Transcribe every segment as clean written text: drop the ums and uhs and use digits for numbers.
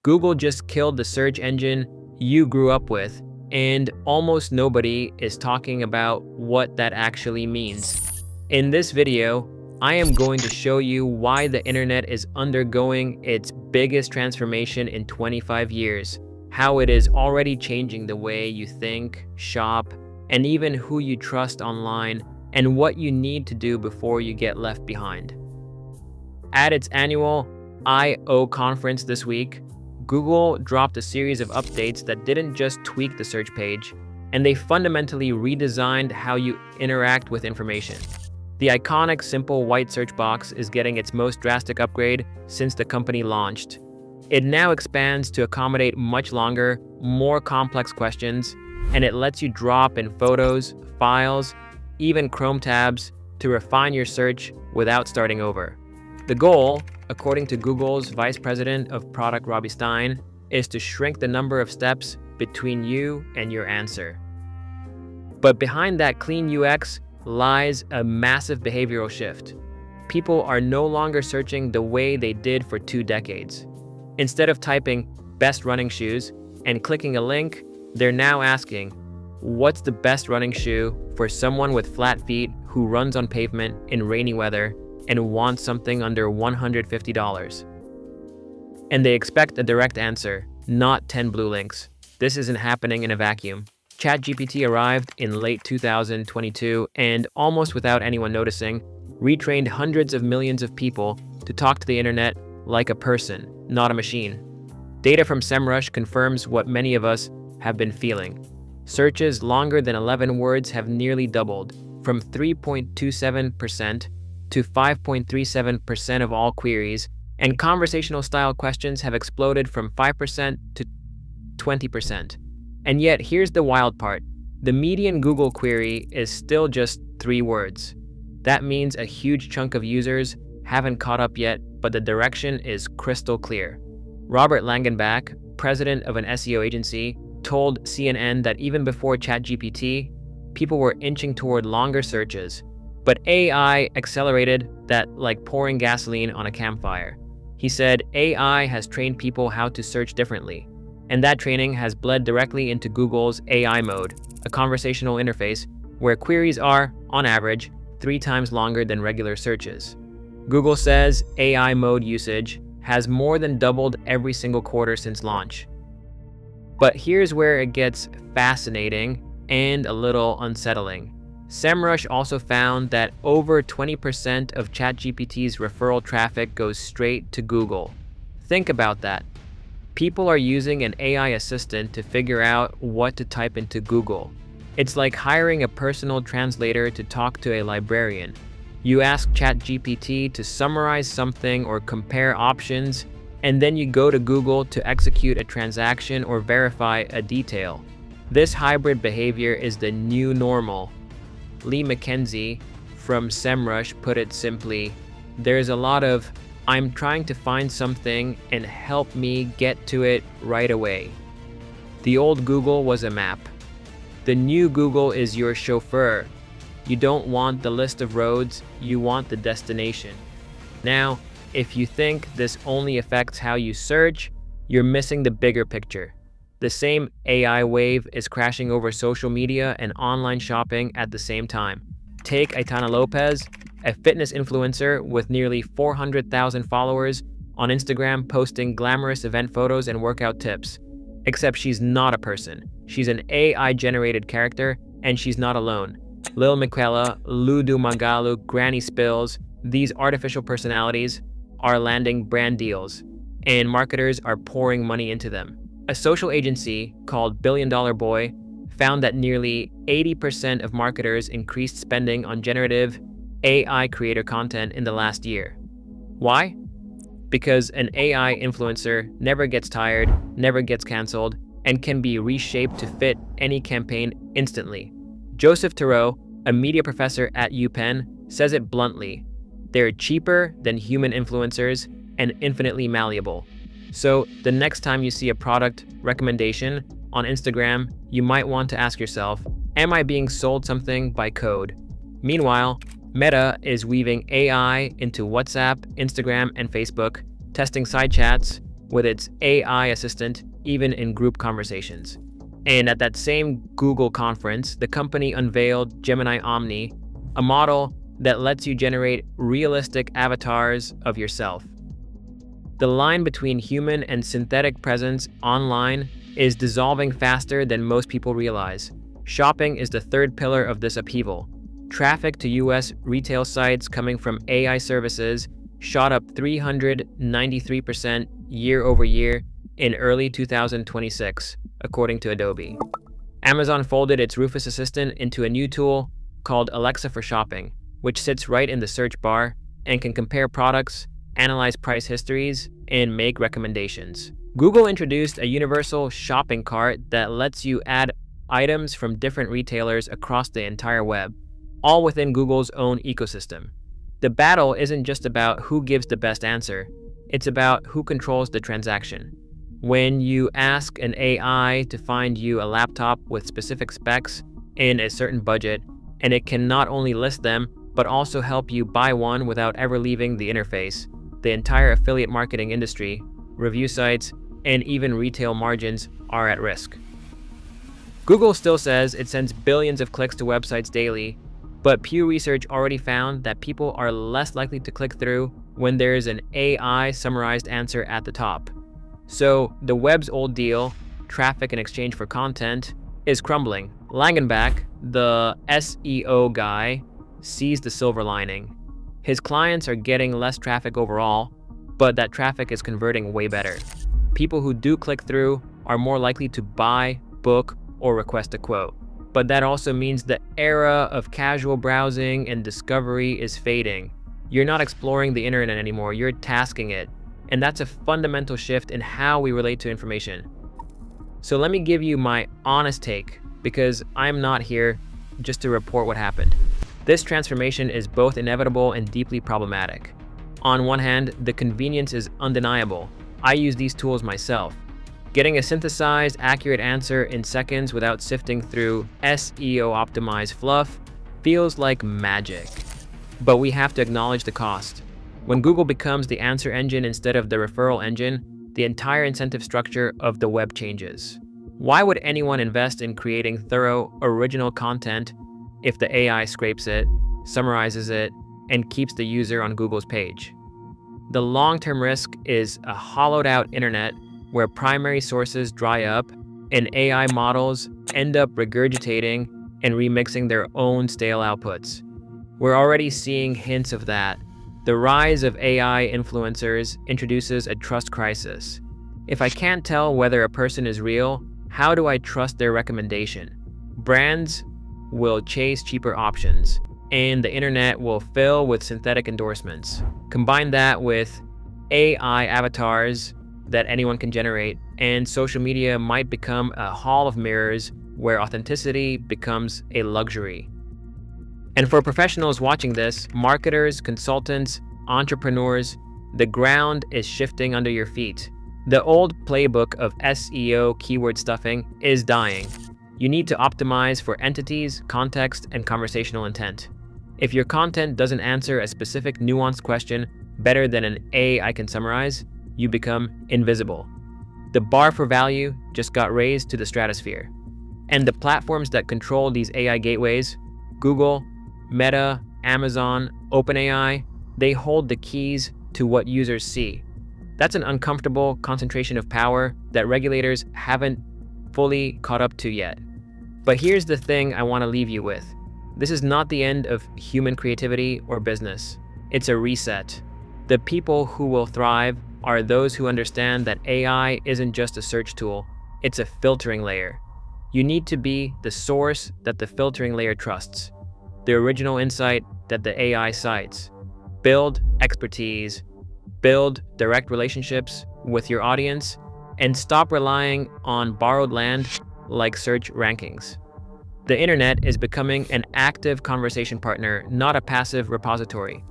Google just killed the search engine you grew up with, and almost nobody is talking about what that actually means. In this video, I am going to show you why the internet is undergoing its biggest transformation in 25 years, how it is already changing the way you think, shop, and even who you trust online, and what you need to do before you get left behind. At its annual I/O conference this week, Google dropped a series of updates that didn't just tweak the search page, and they fundamentally redesigned how you interact with information. The iconic simple white search box is getting its most drastic upgrade since the company launched. It now expands to accommodate much longer, more complex questions, and it lets you drop in photos, files, even Chrome tabs to refine your search without starting over. The goal, according to Google's Vice President of Product Robbie Stein, is to shrink the number of steps between you and your answer. But behind that clean UX lies a massive behavioral shift. People are no longer searching the way they did for 2 decades. Instead of typing "best running shoes" and clicking a link, they're now asking, what's the best running shoe for someone with flat feet who runs on pavement in rainy weather and wants something under $150? And they expect a direct answer, not 10 blue links. This isn't happening in a vacuum. ChatGPT arrived in late 2022 and, almost without anyone noticing, retrained hundreds of millions of people to talk to the internet like a person, not a machine. Data from SEMrush confirms what many of us have been feeling. Searches longer than 11 words have nearly doubled, from 3.27% to 5.37% of all queries, and conversational-style questions have exploded from 5% to 20%. And yet, here's the wild part. The median Google query is still just 3 words. That means a huge chunk of users haven't caught up yet, but the direction is crystal clear. Robert Langenbach, president of an SEO agency, told CNN that even before ChatGPT, people were inching toward longer searches. But AI accelerated that like pouring gasoline on a campfire. He said AI has trained people how to search differently, and that training has bled directly into Google's AI mode, a conversational interface where queries are, on average, 3 times longer than regular searches. Google says AI mode usage has more than doubled every single quarter since launch. But here's where it gets fascinating and a little unsettling. SEMrush also found that over 20% of ChatGPT's referral traffic goes straight to Google. Think about that. People are using an AI assistant to figure out what to type into Google. It's like hiring a personal translator to talk to a librarian. You ask ChatGPT to summarize something or compare options, and then you go to Google to execute a transaction or verify a detail. This hybrid behavior is the new normal. Lee McKenzie from SEMrush put it simply, there's a lot of, I'm trying to find something and help me get to it right away. The old Google was a map. The new Google is your chauffeur. You don't want the list of roads, you want the destination. Now, if you think this only affects how you search, you're missing the bigger picture. The same AI wave is crashing over social media and online shopping at the same time. Take Aitana Lopez, a fitness influencer with nearly 400,000 followers on Instagram, posting glamorous event photos and workout tips. Except she's not a person. She's an AI-generated character, and she's not alone. Lil Miquela, Ludu Magalu, Granny Spills, these artificial personalities are landing brand deals, and marketers are pouring money into them. A social agency called Billion Dollar Boy found that nearly 80% of marketers increased spending on generative AI creator content in the last year. Why? Because an AI influencer never gets tired, never gets canceled, and can be reshaped to fit any campaign instantly. Joseph Thoreau, a media professor at UPenn, says it bluntly. They're cheaper than human influencers and infinitely malleable. So the next time you see a product recommendation on Instagram, you might want to ask yourself, am I being sold something by code? Meanwhile, Meta is weaving AI into WhatsApp, Instagram, and Facebook, testing side chats, with its AI assistant, even in group conversations. And at that same Google conference, the company unveiled Gemini Omni, a model that lets you generate realistic avatars of yourself. The line between human and synthetic presence online is dissolving faster than most people realize. Shopping is the third pillar of this upheaval. Traffic to US retail sites coming from AI services shot up 393% year over year in early 2026, according to Adobe. Amazon folded its Rufus Assistant into a new tool called Alexa for Shopping, which sits right in the search bar and can compare products, analyze price histories, and make recommendations. Google introduced a universal shopping cart that lets you add items from different retailers across the entire web, all within Google's own ecosystem. The battle isn't just about who gives the best answer, it's about who controls the transaction. When you ask an AI to find you a laptop with specific specs in a certain budget, and it can not only list them, but also help you buy one without ever leaving the interface, the entire affiliate marketing industry, review sites, and even retail margins are at risk. Google still says it sends billions of clicks to websites daily, but Pew Research already found that people are less likely to click through when there is an AI summarized answer at the top. So the web's old deal, traffic in exchange for content, is crumbling. Langenbach, the SEO guy, sees the silver lining. His clients are getting less traffic overall, but that traffic is converting way better. People who do click through are more likely to buy, book, or request a quote. But that also means the era of casual browsing and discovery is fading. You're not exploring the internet anymore, you're tasking it. And that's a fundamental shift in how we relate to information. So let me give you my honest take, because I'm not here just to report what happened. This transformation is both inevitable and deeply problematic. On one hand, the convenience is undeniable. I use these tools myself. Getting a synthesized, accurate answer in seconds without sifting through SEO-optimized fluff feels like magic. But we have to acknowledge the cost. When Google becomes the answer engine instead of the referral engine, the entire incentive structure of the web changes. Why would anyone invest in creating thorough, original content if the AI scrapes it, summarizes it, and keeps the user on Google's page? The long-term risk is a hollowed-out internet where primary sources dry up and AI models end up regurgitating and remixing their own stale outputs. We're already seeing hints of that. The rise of AI influencers introduces a trust crisis. If I can't tell whether a person is real, how do I trust their recommendation? Brands will chase cheaper options, and the internet will fill with synthetic endorsements. Combine that with AI avatars that anyone can generate, and social media might become a hall of mirrors where authenticity becomes a luxury. And for professionals watching this, marketers, consultants, entrepreneurs, the ground is shifting under your feet. The old playbook of SEO keyword stuffing is dying. You need to optimize for entities, context, and conversational intent. If your content doesn't answer a specific nuanced question better than an AI can summarize, you become invisible. The bar for value just got raised to the stratosphere. And the platforms that control these AI gateways, Google, Meta, Amazon, OpenAI, they hold the keys to what users see. That's an uncomfortable concentration of power that regulators haven't fully caught up to yet. But here's the thing I want to leave you with. This is not the end of human creativity or business. It's a reset. The people who will thrive are those who understand that AI isn't just a search tool, it's a filtering layer. You need to be the source that the filtering layer trusts, the original insight that the AI cites. Build expertise, build direct relationships with your audience, and stop relying on borrowed land like search rankings. The internet is becoming an active conversation partner, not a passive repository.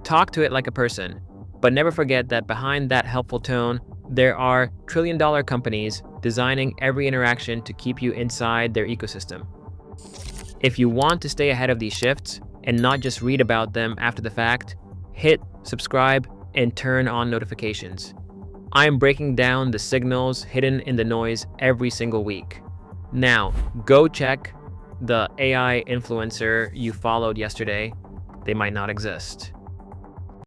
Talk to it like a person, but never forget that behind that helpful tone, there are trillion-dollar companies designing every interaction to keep you inside their ecosystem. If you want to stay ahead of these shifts and not just read about them after the fact, hit subscribe and turn on notifications. I am breaking down the signals hidden in the noise every single week. Now, go check the AI influencer you followed yesterday. They might not exist.